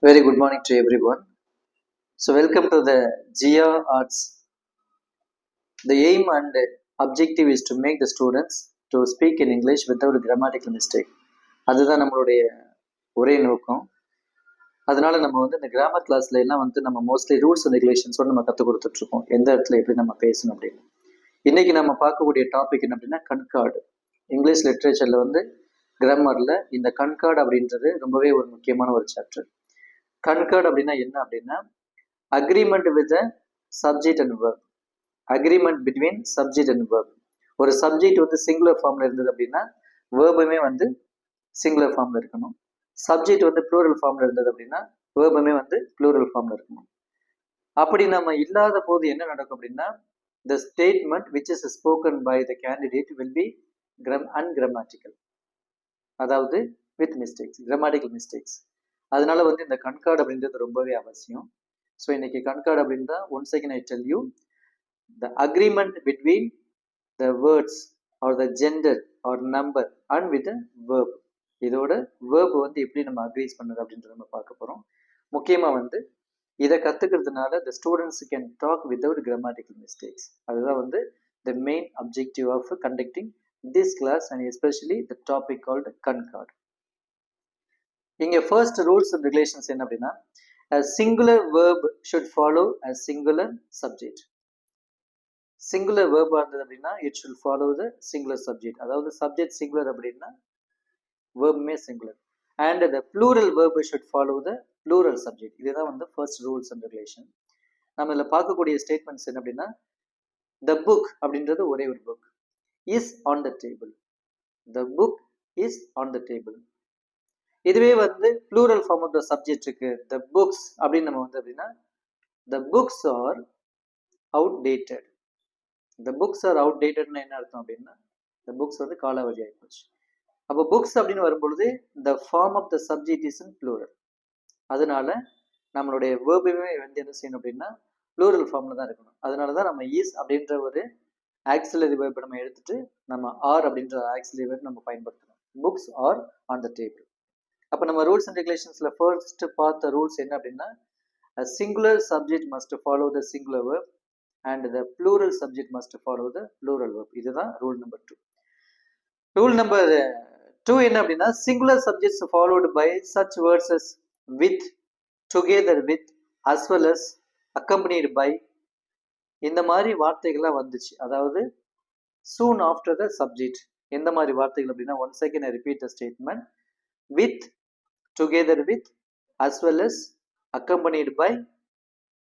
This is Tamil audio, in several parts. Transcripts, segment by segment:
Very good morning to everyone. So, welcome to the GR Arts. The aim and objective is to make the students to speak in English without grammatical mistake. அதுதான் நம்மளுடைய ஒரே நோக்கம். அதனால நம்ம இந்த கிராமர் கிளாஸ்ல எல்லாம் நம்ம மோஸ்ட்லி ரூல்ஸ் அண்ட் ரெகுலேஷன்ஸோட நம்ம கற்றுக் கொடுத்துட்டு இருக்கோம். எந்த இடத்துல எப்படி நம்ம பேசணும் அப்படின்னு. இன்னைக்கு நம்ம பார்க்கக்கூடிய டாபிக் என்ன அப்படின்னா கண்கார்டு. இங்கிலீஷ் லிட்ரேச்சர்ல கிராமர்ல இந்த கண்கார்டு அப்படின்றது ரொம்பவே ஒரு முக்கியமான ஒரு சாப்டர். கண்கார்டு அப்படின்னா என்ன அப்படின்னா agreement with subject and verb. Agreement between subject and verb. ஒரு சப்ஜெக்ட் சிங்குலர் ஃபார்ம்ல இருந்தது அப்படின்னா வேர்புமே சிங்குலர் ஃபார்ம்ல இருக்கணும். சப்ஜெக்ட் ப்ளூரல் ஃபார்ம்ல இருந்தது அப்படின்னா வேர்புமே ப்ளூரல் ஃபார்ம்ல இருக்கணும். அப்படி நம்ம இல்லாத போது என்ன நடக்கும் அப்படின்னா the statement which is spoken by the candidate will be ungrammatical, அதாவது with mistakes, grammatical mistakes. அதனால இந்த கண்கார்டு அப்படின்றது ரொம்பவே அவசியம். ஸோ இன்னைக்கு கண்கார்டு அப்படின்னா once again I tell you the agreement between the words or the gender or number and with the verb. இதோட verb எப்படி நம்ம அக்ரீஸ் பண்ணுறது அப்படின்றத நம்ம பார்க்க போகிறோம். முக்கியமாக இதை கற்றுக்கிறதுனால the students can talk without grammatical mistakes. அதுதான் the main objective of conducting this class and especially the topic called concord. இங்க first rules and regulations என்ன அப்படின்னா a singular verb should follow a singular subject. Singular வேர்பா இருந்தது அப்படின்னா it should follow the singular subject. அதாவது சப்ஜெக்ட் சிங்குலர் அப்படின்னா வேர்புமே singular. And the plural verb should follow the plural subject. இதுதான் ஃபர்ஸ்ட் ரூல்ஸ் அண்ட் ரெகுலேஷன். நம்ம இதில் பார்க்கக்கூடிய ஸ்டேட்மெண்ட்ஸ் என்ன அப்படின்னா த புக் அப்படின்றது ஒரே ஒரு book is on the table. The book is on the table. இதுவே plural form of the subject இருக்கு த புக்ஸ் அப்படின்னு நம்ம அப்படின்னா த புக்ஸ் ஆர் அவுடேட்டட். இந்த புக்ஸ் ஆர் அவுடேட்டட்னு என்ன அர்த்தம் அப்படின்னா இந்த புக்ஸ் காலாவதி ஆகிப்போச்சு. அப்போ புக்ஸ் அப்படின்னு வரும்பொழுது இந்த form of the subject is in plural. அதனால நம்மளுடைய வேர்புமே என்ன செய்யணும் அப்படின்னா ப்ளூரல் ஃபார்ம்ல தான் இருக்கணும். அதனால தான் நம்ம ஈஸ் அப்படின்ற ஒரு ஆக்சிலரி வேர்பை நம்ம எடுத்துட்டு நம்ம ஆர் அப்படின்ற ஆக்சிலரி வேர்ப் நம்ம பயன்படுத்தணும். Books are on the table. அப்போ நம்ம ரூல்ஸ் அண்ட் ரெகுலேஷன்ஸ்ல ஃபர்ஸ்ட் பார்த்த ரூல்ஸ் என்ன அப்படின்னா singular subject must follow the singular verb and the plural subject must follow the plural verb. இதுதான் ரூல் நம்பர் 2. ரூல் நம்பர் 2 என்ன அப்படின்னா singular subjects followed by such words as with, together with, as well as, accompanied by, இந்த மாதிரி வார்த்தைகள்லாம் வந்துச்சு. அதாவது soon after the subject. எந்த மாதிரி வார்த்தைகள் அப்படின்னா once again I repeat the statement with, together with, as well as, accompanied by,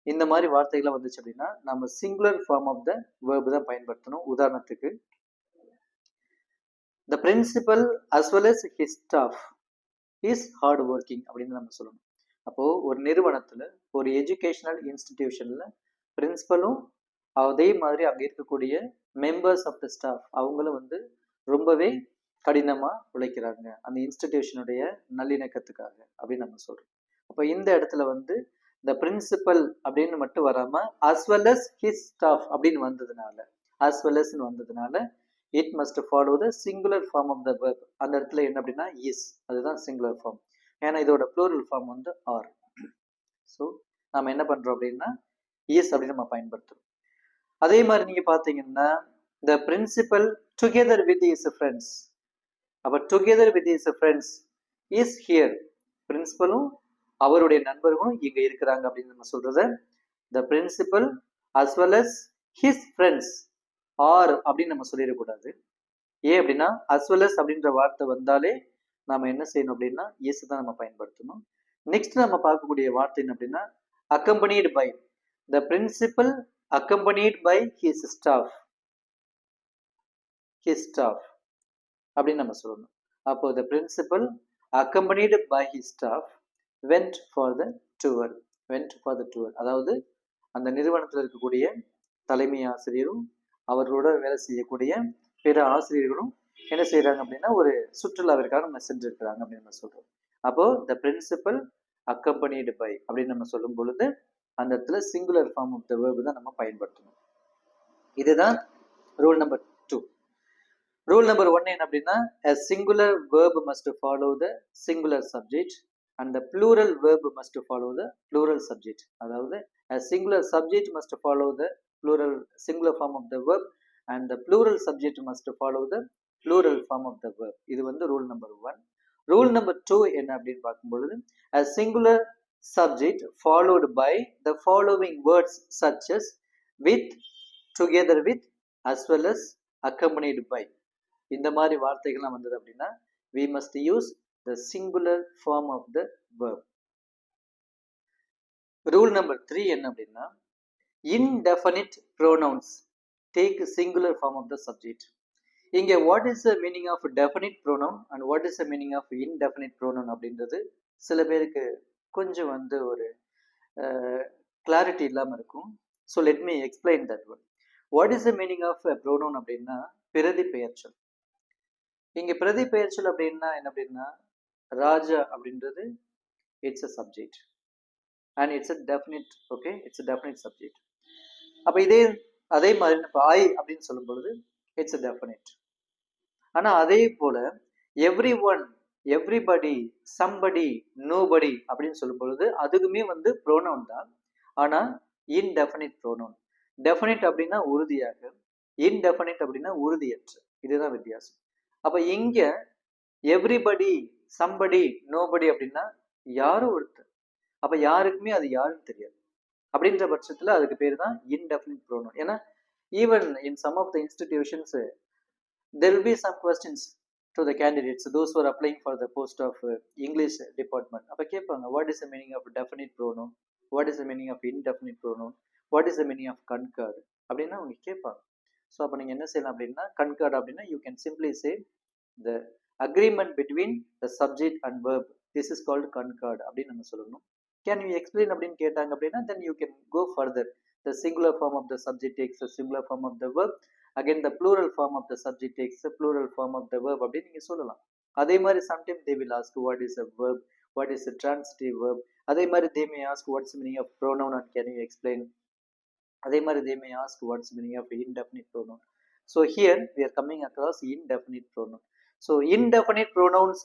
இந்த மாதிரி வார்த்தைகள்லாம் வந்துச்சு அப்படின்னா நம்ம singular form of the verb தான் பயன்படுத்தணும். உதாரணத்துக்கு the principal as well as his staff is hard working அப்படின்னு நம்ம சொல்லணும். அப்போ ஒரு நிறுவனத்துல ஒரு எஜுகேஷனல் இன்ஸ்டிடியூஷன்ல பிரின்சிபலும் அதே மாதிரி அங்க இருக்கக்கூடிய மெம்பர்ஸ் ஆஃப் த ஸ்டாஃப் அவங்களும் ரொம்பவே கடினமா உழைக்கிறாங்க அந்த இன்ஸ்டிடியூஷனுடைய நல்லிணக்கத்துக்காக அப்படின்னு நம்ம சொல்றோம். அப்போ இந்த இடத்துல the principal அப்படின்னு மட்டும் வராம as well as his staff அப்படின்னு வந்ததுனால as well as வந்ததுனால it must follow the singular form of the verb. அந்த இடத்துல என்ன அப்படின்னா is, அதுதான் சிங்குலர் ஃபார்ம். ஏன்னா இதோட ப்ளூரல் ஃபார்ம் are. ஸோ நம்ம என்ன பண்றோம் அப்படின்னா is அப்படின்னு நம்ம பயன்படுத்துறோம். அதே மாதிரி நீங்க பாத்தீங்கன்னா the principal together with his friends. அப்ப together with his friends is here. பிரின்சிபலும் அவருடைய நண்பர்களும் இங்க இருக்கிறாங்க அப்படின்னு நம்ம சொல்றது the principal as well as his friends are அப்படின்னு நம்ம சொல்லிடக்கூடாது. ஏன் அப்படின்னா as well as அப்படின்ற வார்த்தை வந்தாலே நாம என்ன செய்யணும் அப்படின்னா yes தான் நம்ம பயன்படுத்தணும். நெக்ஸ்ட் நம்ம பார்க்கக்கூடிய வார்த்தை என்ன அப்படின்னா accompanied by. the principal accompanied by his staff. his staff அப்படின்னு நம்ம சொல்லணும். அப்போ the principal accompanied by his staff went for the tour. went for the tour. அதாவது அந்த நிறுவனத்தில் இருக்கக்கூடிய தலைமை ஆசிரியரும் அவர்களோட வேலை செய்யக்கூடிய பிற ஆசிரியர்களும் என்ன செய்யறாங்க அப்படின்னா ஒரு சுற்றுலாவிற்காக நம்ம சென்றிருக்கிறாங்க அப்படின்னு நம்ம சொல்றோம். அப்போ the principal accompanied by அப்படின்னு நம்ம சொல்லும் பொழுது அந்த இடத்துல singular form of the verb தான் நம்ம பயன்படுத்தணும். இதுதான் ரூல் நம்பர் 2. ரூல் நம்பர் 1 என்ன அப்படின்னா a singular verb must follow the singular subject. and the plural verb must follow the plural subject. அதாவது a singular subject must follow the plural singular form of the verb and the plural subject must follow the plural form of the verb. இது வந்து rule number 1. rule number 2 என்ன அப்படின்னு பார்க்கும் பொழுது a singular subject followed by the following words such as with, together with, as well as, accompanied by. இந்த மாதிரி வார்த்தைகள்லாம் வந்தது அப்படின்னா we must use the singular form of the verb. rule number 3 என்ன அப்படின்னா indefinite pronouns take singular form of the subject. இங்க what is the meaning of definite pronoun and what is the meaning of indefinite pronoun அப்படின்றது சில பேருக்கு கொஞ்சம் வந்து ஒரு clarity இல்லாம இருக்கும். So let me explain that one. What is the meaning of a pronoun அப்படின்னா பிரதி பெயர்ச்சொல். இங்க பிரதி பெயர்ச்சொல் அப்படின்னா என்ன அப்படின்னா ராஜா அப்படின்றது it's a subject and it's a definite, okay, it's a definite subject. அப்ப அதே மாதிரி இப்ப I அப்படின்னு சொல்லும் பொழுது it's a definite. ஆனா அதே போல everyone, everybody, somebody, nobody அப்படின்னு சொல்லும் பொழுது அதுக்குமே வந்து pronoun தான், ஆனா indefinite pronoun. definite அப்படின்னா உறுதியாக, indefinite அப்படின்னா உறுதியற்ற. இதுதான் வித்தியாசம். அப்ப இங்க everybody, somebody, nobody அப்படின்னா யாரும் ஒருத்தர், அப்ப யாருக்குமே அது யாருன்னு தெரியாது. அப்படின்ற பட்சத்துல அதுக்கு பேர் தான் indefinite pronoun. ஏன்னா even in some of the institutions there will be some questions to the candidates, those who are applying for the post of English department. அப்ப கேட்பாங்க what is the meaning of definite pronoun, what is the meaning of indefinite pronoun, what is the meaning of concord அப்படின்னா அவங்க கேட்பாங்க. ஸோ அப்போ நீங்கள் என்ன செய்யலாம் அப்படின்னா concord அப்படின்னா you can simply say the agreement between the subject and verb, this is called concord அப்படின்னு நம்ம சொல்லணும். Can you explain அப்படின்னு கேட்டாங்க அப்படின்னா then you can go further. The singular form of the subject takes the singular form of the verb, again the plural form of the subject takes the plural form of the verb அப்படின்னு நீங்க சொல்லலாம். அதே மாதிரி sometimes they will ask what is a verb, what is a transitive verb. அதே மாதிரி they may ask what's the meaning of pronoun and can you explain. அதே மாதிரி they may ask what's the meaning of indefinite pronoun. So here we are coming across indefinite pronoun. So indefinite pronouns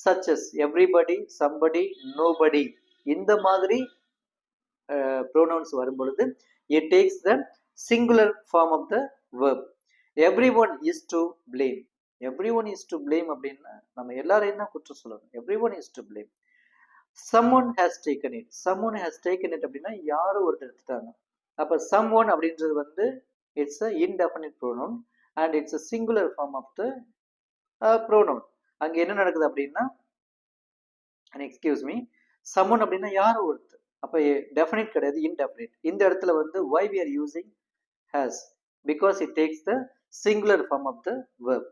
such as everybody, somebody, nobody, இந்த மாதிரி pronouns வரும் பொழுது it takes the singular form of the verb. everyone is to blame, everyone is to blame அப்படின்னா நம்ம எல்லாரையும் தான் குற்றம் சொல்லணும். everyone is to blame. someone has taken it, someone has taken it அப்படின்னா யாரும் ஒருத்தர் எடுத்துட்டாங்க. அப்ப someone அப்படின்றது வந்து it's a indefinite pronoun and it's a singular form of the pronoun. அங்க என்ன நடக்குது அப்படின்னா excuse me, someone அப்படின்னா யாரும் ஒருத்தர், அப்ப definite கிடையாது, indefinite. இந்த இடத்துல வந்து why we are using has, because it takes the singular form of the verb.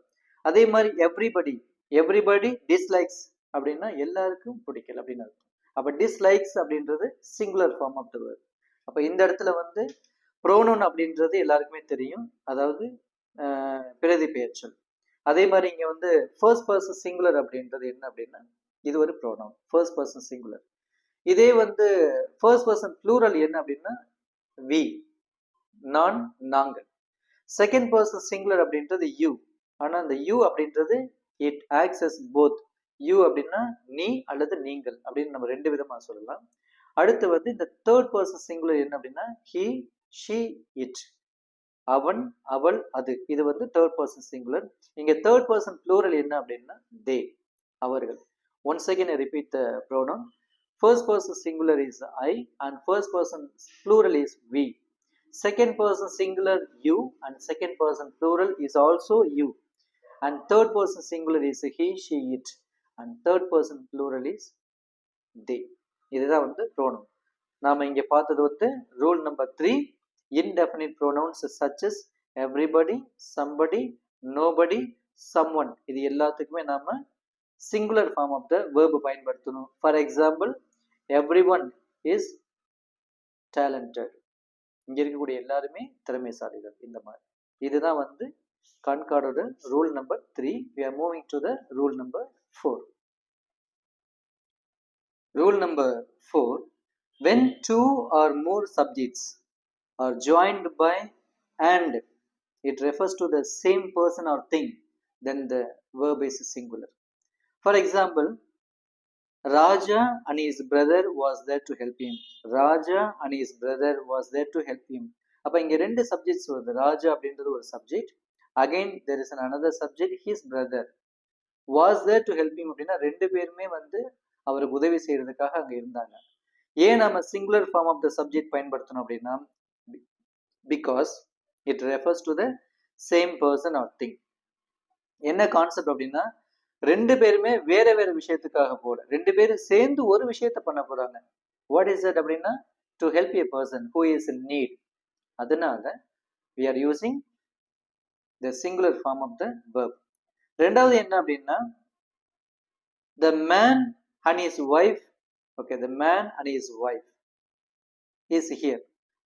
அதே மாதிரி everybody, everybody dislikes அப்படின்னா எல்லாருக்கும் பிடிக்கல அப்படின்னு அர்த்தம். அப்ப dislikes அப்படின்றது singular form of the verb. அப்ப இந்த இடத்துல வந்து pronoun அப்படின்றது எல்லாருக்குமே தெரியும், அதாவது பிரதி பெயர்ச்சொல். அதே மாதிரி இங்க வந்து first person singular அப்படின்றது என்ன அப்படின்னா இது ஒரு pronoun, first person singular. இதே வந்து first person plural என்ன அப்படின்னா we, நான், நாங்கள். செகண்ட் பர்சன் சிங்குலர் அப்படின்றது யூ, ஆனா அந்த யூ அப்படின்றது it acts as both. You அப்படின்னா நீ அல்லது நீங்கள் அப்படின்னு நம்ம ரெண்டு விதமா சொல்லலாம். அடுத்து வந்து இந்த தேர்ட் பர்சன் சிங்குலர் என்ன அப்படின்னா he, she, it, அவன், அவள், அது. இது வந்து தேர்ட் பர்சன் சிங்குலர். இங்க தேர்ட் பர்சன் ப்ளூரல் என்ன அப்படின்னா they, அவர்கள். once again I repeat the pronoun. first person singular is I and first person plural is we. second person singular you and second person plural is also you, and third person singular is he, she, it, and third person plural is they. இதுதான் வந்து pronoun. நாம இங்க பார்த்தது வந்து rule number 3, indefinite pronouns such as everybody, somebody, nobody, someone. இது எல்லாத்துக்குமே நாம singular form of the verb பயன்படுத்தணும். for example, everyone is talented, இங்க இருக்கக்கூடிய எல்லாருமே திறமைசாலிகள். இந்த மாதிரி இதுதான் வந்து கான்கார்டோட rule number 3. we are moving to the rule number 4. rule number 4, when two or more subjects are joined by and it refers to the same person or thing, then the verb is singular. for example, Raja and his brother was there to help him. Raja and his brother was there to help him. அப்ப இங்க ரெண்டு சப்ஜெக்ட்ஸ் வருது. ராஜா அப்படின்றது ஒரு subject. Again there is another subject, his brother was there to help him அப்படின்னா ரெண்டு பேருமே வந்து அவருக்கு உதவி செய்யறதுக்காக அங்க இருந்தாங்க. ஏன் நம்ம singular form of the subject பயன்படுத்தணும் அப்படின்னா, because it refers to the same person or thing. என்ன கான்செப்ட் அப்படின்னா, ரெண்டு பேருமே வேற வேற விஷயத்துக்காக போல, ரெண்டு பேரும் சேர்ந்து ஒரு விஷயத்த பண்ண போறாங்க. வாட் இஸ் தட் அப்படின்னா, to help a person who is in NEET. அதனால we are using the singular form of the verb. ரெண்டாவது என்ன அப்படின்னா, the man and his wife, okay, the man and his wife is here.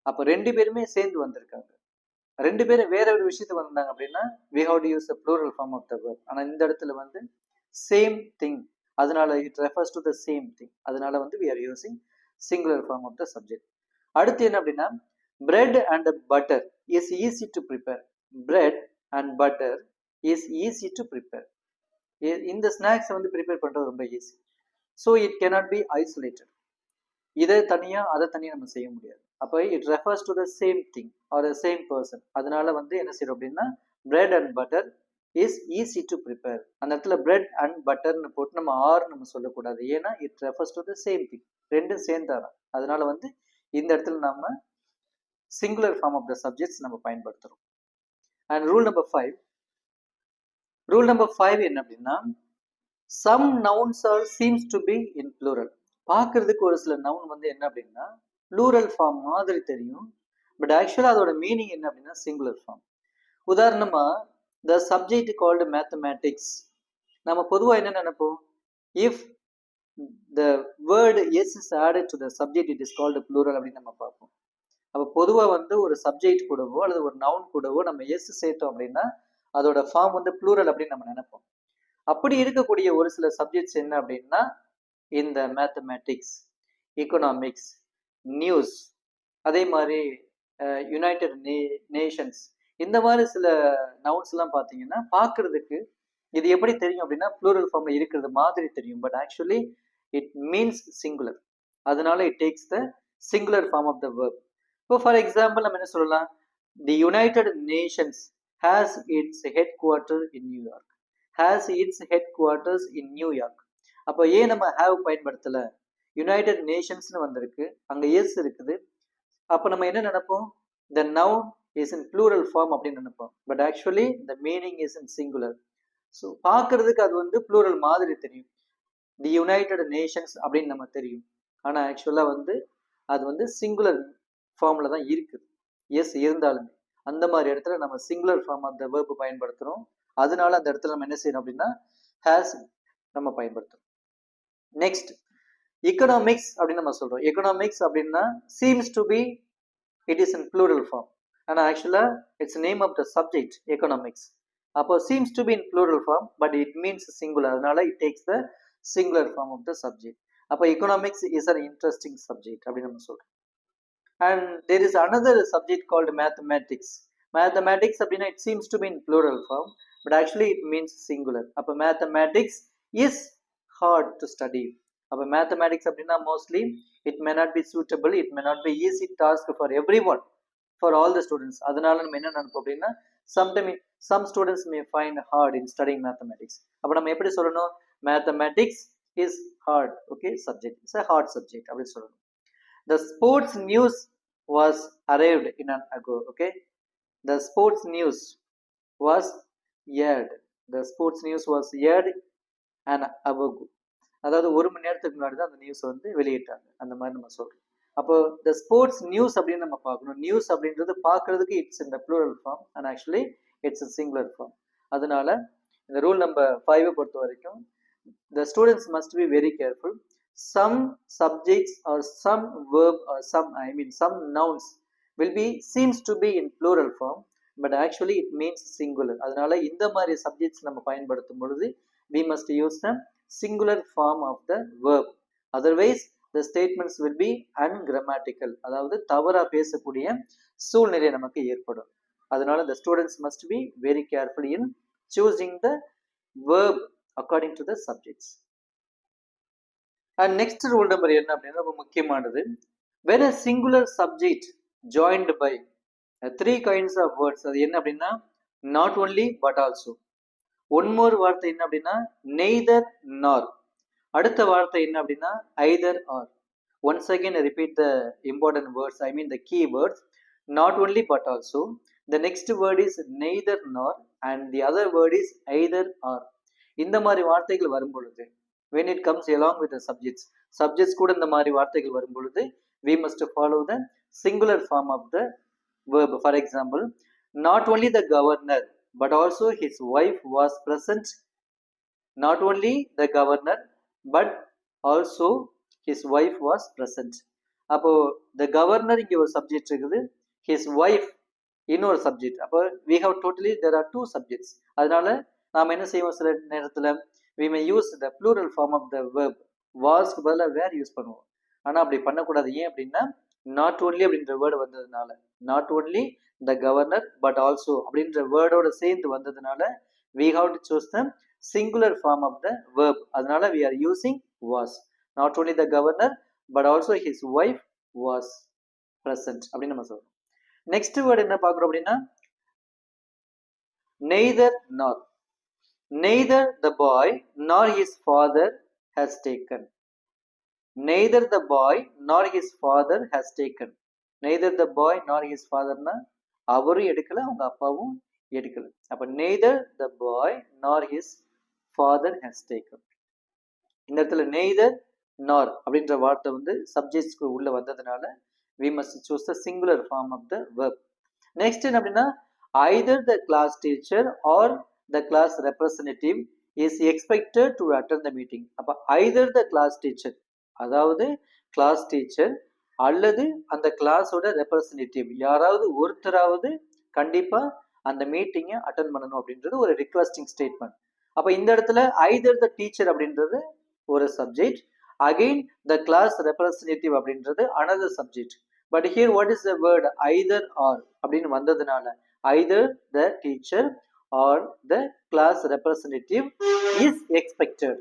அப்ப ரெண்டு பேருமே சேர்ந்து வந்திருக்காங்க. ரெண்டு பேரும் வேற ஒரு விஷயத்துக்கு வந்தாங்க அப்படின்னா we have to use the plural form of the verb. ஆனா இந்த இடத்துல வந்து same thing, அதனால it refers to the same thing. அதனால வந்து we are using singular form of the subject. அடுத்து என்ன அப்படின்னா, bread and butter is easy to prepare. Bread and butter is easy to prepare. இந்த ஸ்நாக்ஸ் வந்து ப்ரிப்பேர் பண்றது ரொம்ப easy. So it cannot be isolated. இதை தனியா அதை தனியா நம்ம செய்ய முடியாது. அப்போ it refers to the same thing or the same person. அதனால வந்து என்ன செய்யறோம் அப்படின்னா, bread and butter is easy to prepare. அந்த இடத்துல பிரெட் அண்ட் பட்டர்னு போட்டு நம்ம நம்ம சொல்லக்கூடாது. ஏன்னா it refers to the same thing, ரெண்டும் சேர்ந்தாதான். அதனால வந்து இந்த இடத்துல நம்ம singular form of the subjects நம்ம பயன்படுத்துறோம். And rule number 5. Rule number 5 என்ன அப்படின்னா, some nouns are seems to be in plural. பார்க்கறதுக்கு ஒரு சில நவுன் வந்து என்ன அப்படின்னா ப்ளூரல் ஃபார்ம் மாதிரி தெரியும், பட் ஆக்சுவலாக அதோட மீனிங் என்ன அப்படின்னா சிங்குலர் ஃபார்ம். உதாரணமா, த சப்ஜெக்ட் கால்டு மேத்தமேட்டிக்ஸ். நம்ம பொதுவாக என்ன நினைப்போம், if the word S is added to the subject it is called plural அப்படின்னு நம்ம பார்ப்போம். அப்போ பொதுவாக வந்து ஒரு சப்ஜெக்ட் கூடவோ அல்லது ஒரு நவுன் கூடவோ நம்ம எஸ் சேர்த்தோம் அப்படின்னா அதோட ஃபார்ம் வந்து ப்ளூரல் அப்படின்னு நம்ம நினைப்போம். அப்படி இருக்கக்கூடிய ஒரு சில சப்ஜெக்ட்ஸ் என்ன அப்படின்னா, இந்த மேத்தமேட்டிக்ஸ், எக்கனாமிக்ஸ், நியூஸ், அதே மாதிரி யுனைடெட் நேஷன்ஸ், இந்த மாதிரி சில நவுன்ஸ் எல்லாம் பார்த்தீங்கன்னா பார்க்கறதுக்கு இது எப்படி தெரியும் அப்படின்னா ப்ளூரல் ஃபார்ம்ல இருக்கிறது மாதிரி தெரியும், but actually it means singular. அதனால it takes the singular form of the verb. இப்போ ஃபார் எக்ஸாம்பிள் நம்ம என்ன சொல்லலாம், the United Nations has its head quarter in New York. Has its head quarters in New York. அப்போ ஏன் நம்ம ஹேவ் பயன்படுத்தல, யுனைடெட் நேஷன்ஸ்னு வந்திருக்கு, அங்க எஸ் இருக்குது. அப்போ நம்ம என்ன நினைப்போம், the noun is in plural form அப்படின்னு நினைப்போம், but actually the meaning is in singular. So பார்க்கறதுக்கு அது வந்து ப்ளூரல் மாதிரி தெரியும், தி யுனைடெட் நேஷன்ஸ் அப்படின்னு நம்ம தெரியும். ஆனால் ஆக்சுவலாக வந்து அது வந்து சிங்குலர் ஃபார்ம்ல தான் இருக்குது, எஸ் இருந்தாலுமே. அந்த மாதிரி இடத்துல நம்ம singular form of the verb பயன்படுத்துறோம். அதனால அந்த இடத்துல நம்ம என்ன செய்யணும் அப்படின்னா ஹேஸ் நம்ம பயன்படுத்துறோம். நெக்ஸ்ட், எக்கனாமிக்ஸ் அப்படின்னு நம்ம சொல்றோம். எக்கனாமிக்ஸ் அப்படின்னா seems to be it is in plural form, ஆனால் ஆக்சுவலா it's name of the subject economics. அப்போ seems to be in plural form but it means singular, அதனால it takes the singular form of the subject. அப்போ economics is an interesting subject அப்படின்னு நம்ம சொல்றோம். And there is another subject called mathematics. Mathematics அப்படின்னா it seems to be in plural form but actually it means singular. அப்போ mathematics is hard to study. அப்போ மேத்தமேட்டிக்ஸ் அப்படின்னா mostly it may not be suitable, it may not be easy task for every one, for all the students. அதனால நம்ம என்ன நினைப்போம் அப்படின்னா some students may find hard in studying mathematics. அப்போ நம்ம எப்படி சொல்லணும், mathematics is hard, okay subject, it's a hard subject அப்படின்னு சொல்லணும். The sports news was arrived in an ago. Okay, the sports news was aired. The sports news was aired an hour ago. அதாவது ஒரு மணி நேரத்துக்கு முன்னாடி தான் அந்த நியூஸ் வந்து வெளியிட்டாங்க, அந்த மாதிரி நம்ம சொல்றோம். அப்போ த ஸ்போர்ட்ஸ் நியூஸ் அப்படின்னு நம்ம பார்க்கணும். நியூஸ் அப்படின்றது பார்க்கறதுக்கு இட்ஸ் இந்த plural form and actually it's singular form. அதனால இந்த ரூல் நம்பர் 5 பொறுத்த வரைக்கும் the students must be very careful. Some subjects or some verb or some nouns will be seems to be in plural form but actually it means singular. அதனால இந்த மாதிரி சப்ஜெக்ட்ஸ் நம்ம பயன்படுத்தும் பொழுது we must use the singular form of the verb, otherwise the statements will be ungrammatical. அதாவது தவறா பேசக்கூடிய சூழ்நிலை நமக்கு ஏற்படும். அதனால the students must be very careful in choosing the verb according to the subjects. And next rule number என்ன அப்படின்னா ரொம்ப முக்கியமானது. when a singular subject joined by three kinds of words, அது என்ன அப்படின்னா not only but also. One more வார்த்தை என்ன அப்படின்னா நெய்தர் நார். அடுத்த வார்த்தை என்ன அப்படின்னா either or. Once again repeat the important words, I mean the key words. Not only but also. The next word is neither nor and the other word is either or. இந்த மாதிரி வார்த்தைகள் வரும் பொழுது when it comes along with the subjects கூட இந்த மாதிரி வார்த்தைகள் வரும் பொழுது we must follow the singular form of the verb. For example, not only the governor but also his wife was present. Not only the governor but also his wife was present. அப்போ the governor இங்க ஒரு சப்ஜெக்ட் இருக்குது, his wife இன்னொரு சப்ஜெக்ட். அப்போ we have totally there are two subjects. அதனால நாம் என்ன செய்வோம், சில நேரத்துல we may use the plural form of the verb. was பதிலா were யூஸ் பண்ணுவோம். ஆனா அப்படி பண்ணக்கூடாது. ஏன் அப்படின்னா not only அப்படின்ற வேர்டு வந்ததுனால, not only the governor but also அப்படின்ற வேர்டோட சேர்ந்து வந்ததுனால we have to choose the singular form of the verb. அதனால we are using was. not only the governor but also his wife was present அப்படின்னு நம்ம சொல்றோம். நெக்ஸ்ட் வேர்டு என்ன பார்க்குறோம் அப்படின்னா neither nor. neither the boy nor his father has taken. neither the boy nor his father has taken. neither the boy nor his father னா அவரும் எடுக்கல அவங்க அப்பாவும் எடுக்கல. அப்ப neither the boy nor his father has taken. இந்த இடத்துல neither nor அப்படின்ற வார்த்தை வந்து சப்ஜெக்ட்ஸ்க்கு உள்ள வந்ததுனால we must choose the singular form of the verb. next என்ன அப்படின்னா either the class teacher or the class representative is expected to attend the meeting. அப்ப either the class teacher, அதாவது கிளாஸ் டீச்சர் அல்லது அந்த கிளாஸோட ரெப்ரசன்டேட்டிவ் யாராவது ஒருத்தராவது கண்டிப்பா அந்த மீட்டிங்கை அட்டன் பண்ணணும் அப்படின்றது ஒரு ரிக்வெஸ்டிங் ஸ்டேட்மெண்ட். அப்ப இந்த இடத்துல either the teacher அப்படின்றது ஒரு subject, again the class representative அப்படின்றது another subject. but here what is the word either or அப்படின்னு வந்ததுனால either the teacher or the class representative is expected.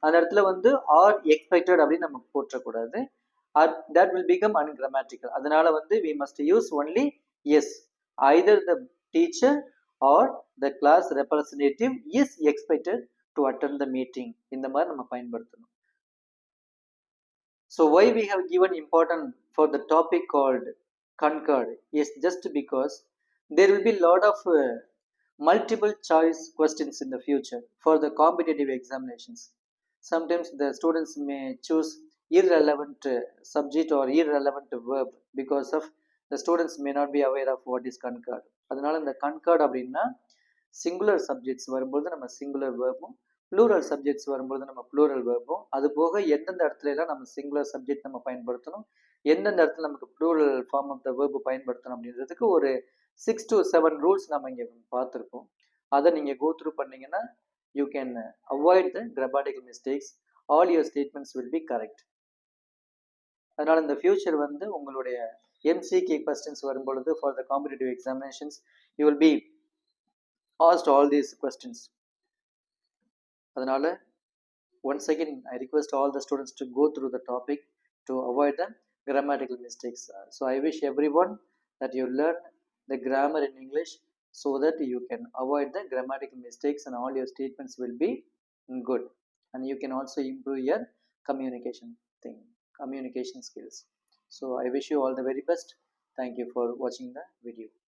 அந்த இடத்துல வந்து ஆர் எக்ஸ்பெக்டட் அப்படின்னு நம்ம போற்றக்கூடாது. that will become ungrammatical. அதனால வந்து we must use only yes. either the teacher or the class representative is expected to attend the meeting. இந்த மாதிரி நம்ம பயன்படுத்தணும். so why we have given important for the topic called concord is just because there will be lot of multiple choice questions in the future for the competitive examinations. sometimes the students may choose irrelevant subject or irrelevant verb because of the students may not be aware of what is concord. அதனால இந்த concord அப்படின்னா சிங்குலர் சப்ஜெக்ட்ஸ் வரும்போது நம்ம சிங்குலர் வேர்பும், ப்ளூரல் சப்ஜெக்ட்ஸ் வரும்போது நம்ம ப்ளூரல் வேர்பும், அது போக எந்தெந்த இடத்துல எல்லாம் நம்ம சிங்குலர் சப்ஜெக்ட் நம்ம பயன்படுத்தணும், எந்தெந்த இடத்துல நமக்கு plural form of the verb பயன்படுத்தணும் அப்படின்றதுக்கு ஒரு 6 to 7 ரூல்ஸ் நம்ம இங்கே பார்த்துருக்கோம். அதை நீங்கள் கோ த்ரூ பண்ணீங்கன்னா you can avoid the grammatical mistakes. all your statements will be correct. அதனால இந்த ஃபியூச்சர் வந்து உங்களுடைய MCQ questions வரும் பொழுது for the competitive examinations you will be asked all these questions. அதனால once again I request all the students to go through the topic to avoid the grammatical mistakes. so I wish everyone that you learn the grammar in English so that you can avoid the grammatical mistakes and all your statements will be good, and you can also improve your communication skills. so I wish you all the very best. thank you for watching the video.